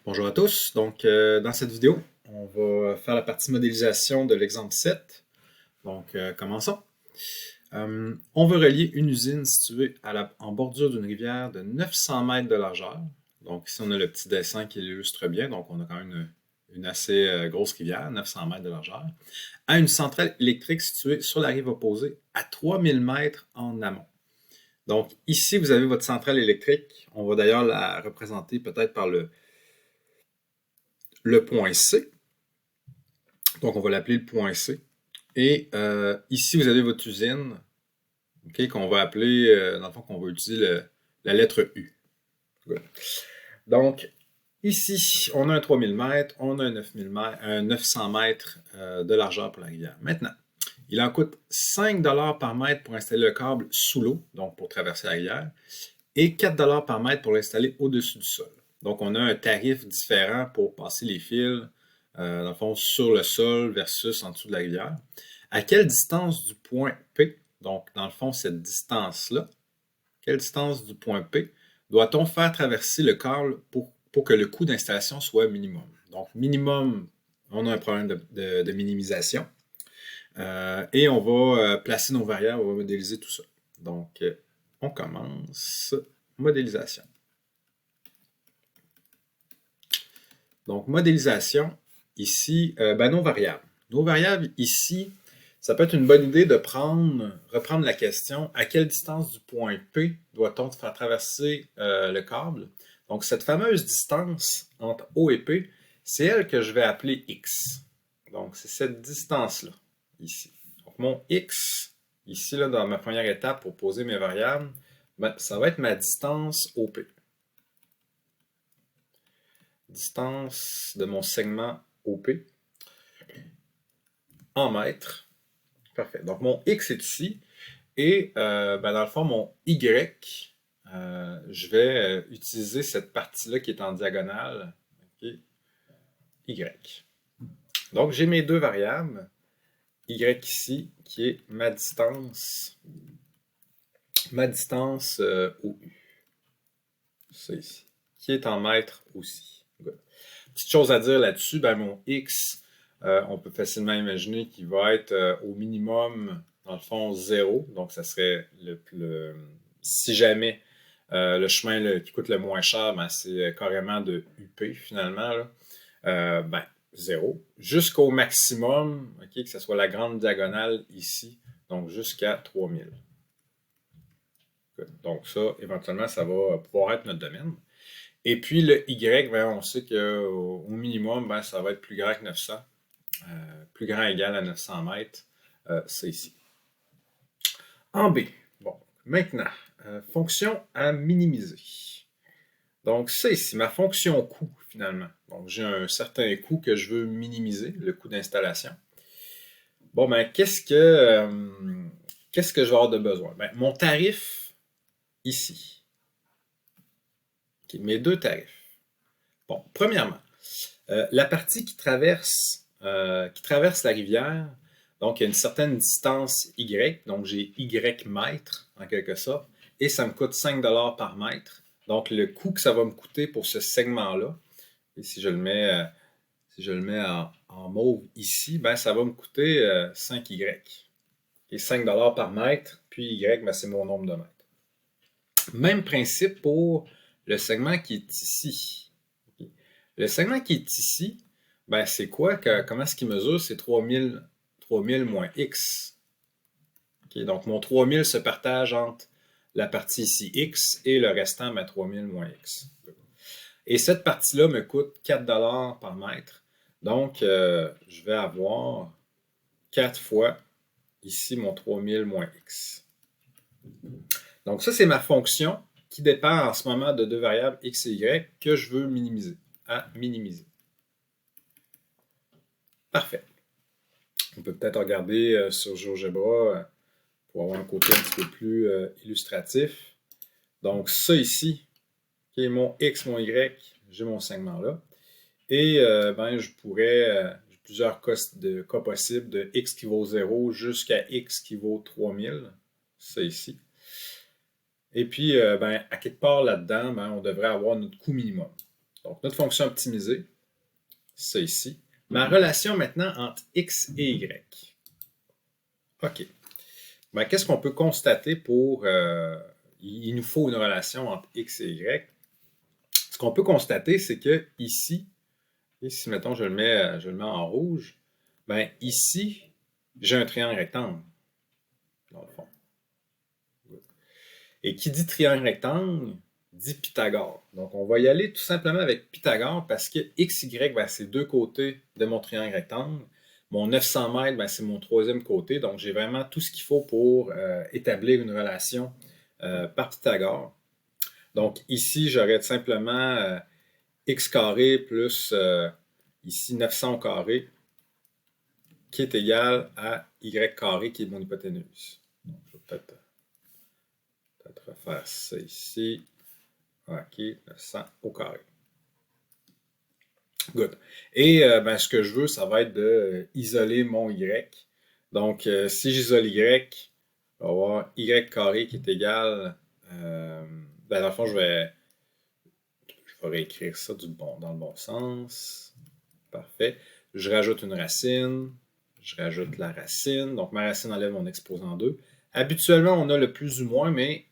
Bonjour à tous. Dans cette vidéo, on va faire la partie modélisation de l'exemple 7. Commençons. On veut relier une usine située en bordure d'une rivière de 900 mètres de largeur. Donc, ici, on a le petit dessin qui l'illustre bien. Donc, on a quand même une assez grosse rivière, 900 mètres de largeur, à une centrale électrique située sur la rive opposée à 3000 mètres en amont. Donc, ici, vous avez votre centrale électrique. On va d'ailleurs la représenter peut-être par le point C. Donc, on va l'appeler le point C. Et ici, vous avez votre usine, qu'on va appeler, dans le fond, qu'on va utiliser la lettre U. Donc, ici, on a un 3000 mètres, on a un 900 mètres de largeur pour la rivière. Maintenant, il en coûte 5 $ par mètre pour installer le câble sous l'eau, donc pour traverser la rivière, et 4 $ par mètre pour l'installer au-dessus du sol. Donc, on a un tarif différent pour passer les fils, dans le fond, sur le sol versus en dessous de la rivière. À quelle distance du point P, donc dans le fond, cette distance-là, quelle distance du point P doit-on faire traverser le câble pour que le coût d'installation soit minimum? Donc, minimum, on a un problème de minimisation. Et on va placer nos variables, on va modéliser tout ça. Donc, on commence. Modélisation. Donc, modélisation, ici, nos variables. Nos variables, ici, ça peut être une bonne idée de reprendre la question, à quelle distance du point P doit-on faire traverser le câble? Donc, cette fameuse distance entre O et P, c'est elle que je vais appeler X. Donc, c'est cette distance-là, ici. Donc, mon X, ici, là, dans ma première étape pour poser mes variables, ça va être ma distance OP. Distance de mon segment OP en mètres. Parfait. Donc, mon X est ici. Et dans le fond, mon Y, je vais utiliser cette partie-là qui est en diagonale. Okay. Y. Donc, j'ai mes deux variables. Y ici, qui est ma distance OU. Ça ici. Qui est en mètres aussi. Good. Petite chose à dire là-dessus, mon X, on peut facilement imaginer qu'il va être au minimum, dans le fond, 0. Donc, ça serait si jamais le chemin qui coûte le moins cher, c'est carrément de UP finalement. Là. 0. Jusqu'au maximum, que ce soit la grande diagonale ici, donc jusqu'à 3000. Donc ça, éventuellement, ça va pouvoir être notre domaine. Et puis le Y, on sait qu'au minimum, ça va être plus grand que 900. Plus grand égal à 900 mètres, c'est ici. En B, maintenant, fonction à minimiser. Donc ça ici, ma fonction coût finalement. Donc j'ai un certain coût que je veux minimiser, le coût d'installation. Qu'est-ce que je vais avoir de besoin? Mon tarif ici. Okay, mes deux tarifs. Premièrement, la partie qui traverse la rivière, donc il y a une certaine distance Y, donc j'ai Y mètres en quelque sorte, et ça me coûte 5 $ par mètre. Donc le coût que ça va me coûter pour ce segment-là, et si je le mets en mauve ici, ça va me coûter 5Y. Et 5 $ par mètre, puis Y, c'est mon nombre de mètres. Même principe pour le segment qui est ici. Okay. Le segment qui est ici, c'est quoi? Comment est-ce qu'il mesure? C'est 3000 moins X. Okay. Donc, mon 3000 se partage entre la partie ici X et le restant, 3000 moins X. Et cette partie-là me coûte 4 $ par mètre. Donc, je vais avoir 4 fois ici mon 3000 moins X. Donc, ça, c'est ma fonction qui dépend en ce moment de deux variables X et Y que je veux minimiser. À minimiser. Parfait. On peut peut-être regarder sur GeoGebra pour avoir un côté un petit peu plus illustratif. Donc, ça ici, qui est mon X, mon Y, j'ai mon segment là. Et je pourrais, j'ai plusieurs cas possibles de X qui vaut 0 jusqu'à X qui vaut 3000. Ça ici. Et puis, à quelque part là-dedans, on devrait avoir notre coût minimum. Donc, notre fonction optimisée, c'est ici. Ma relation maintenant entre x et y. OK. Ben, qu'est-ce qu'on peut constater pour... il nous faut une relation entre x et y. Ce qu'on peut constater, c'est que ici, et si mettons je le mets en rouge, ben ici, j'ai un triangle rectangle, dans le fond. Et qui dit triangle rectangle, dit Pythagore. Donc on va y aller tout simplement avec Pythagore parce que x, y, ben, c'est deux côtés de mon triangle rectangle. Mon 900 mètres, ben, c'est mon troisième côté. Donc j'ai vraiment tout ce qu'il faut pour établir une relation par Pythagore. Donc ici, j'aurais tout simplement x carré plus ici 900 au carré qui est égal à y carré qui est mon hypoténuse. Donc, je vais peut-être refaire ça ici. OK, 900 au carré. Good. Et ben, ce que je veux, ça va être d'isoler mon y. Donc, si j'isole y, je vais avoir y carré qui est égal... ben, dans le fond, je vais réécrire ça dans le bon sens. Parfait. Je rajoute une racine. Je rajoute la racine. Donc, ma racine enlève mon exposant 2. Habituellement, on a le plus ou moins, mais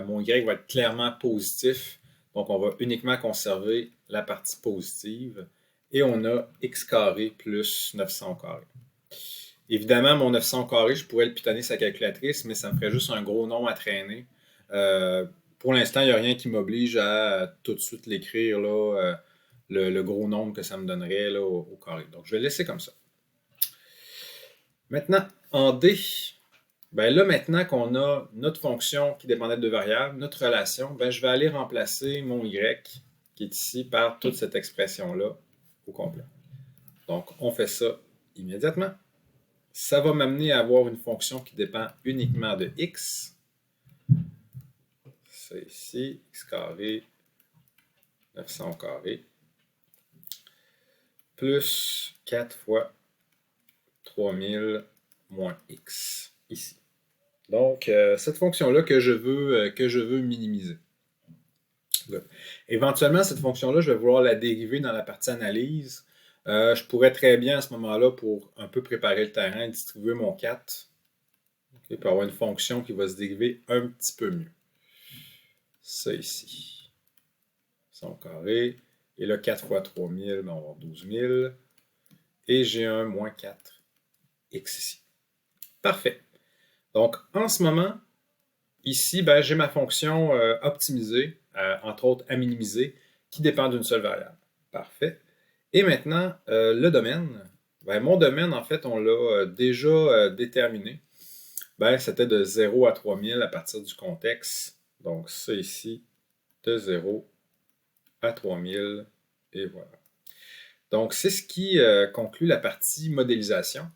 mon y va être clairement positif. Donc, on va uniquement conserver la partie positive. Et on a x carré plus 900 au carré. Évidemment, mon 900 au carré, je pourrais le pitonner sa calculatrice, mais ça me ferait juste un gros nombre à traîner. Pour l'instant, il n'y a rien qui m'oblige à tout de suite l'écrire, là, le gros nombre que ça me donnerait là, au carré. Donc, je vais le laisser comme ça. Maintenant, en D, ben là, maintenant qu'on a notre fonction qui dépendait de deux variables, notre relation, ben je vais aller remplacer mon y qui est ici par toute cette expression-là au complet. Donc, on fait ça immédiatement. Ça va m'amener à avoir une fonction qui dépend uniquement de x. C'est ici, x carré, 900 au carré, plus 4 fois 3000 moins x, ici. Donc, cette fonction-là que je veux minimiser. Éventuellement, cette fonction-là, je vais vouloir la dériver dans la partie analyse. Je pourrais très bien, à ce moment-là, pour un peu préparer le terrain, distribuer mon 4 pour avoir une fonction qui va se dériver un petit peu mieux. Ça ici. 100 au carré. Et là, 4 fois 3000, ben, on va avoir 12 000. Et j'ai un moins 4 x ici. Parfait. Donc, en ce moment, ici, ben, j'ai ma fonction optimisée, entre autres à minimiser, qui dépend d'une seule variable. Parfait. Et maintenant, le domaine. Ben, mon domaine, en fait, on l'a déjà déterminé. Ben, c'était de 0 à 3000 à partir du contexte. Donc, ça ici, de 0 à 3000. Et voilà. Donc, c'est ce qui conclut la partie modélisation.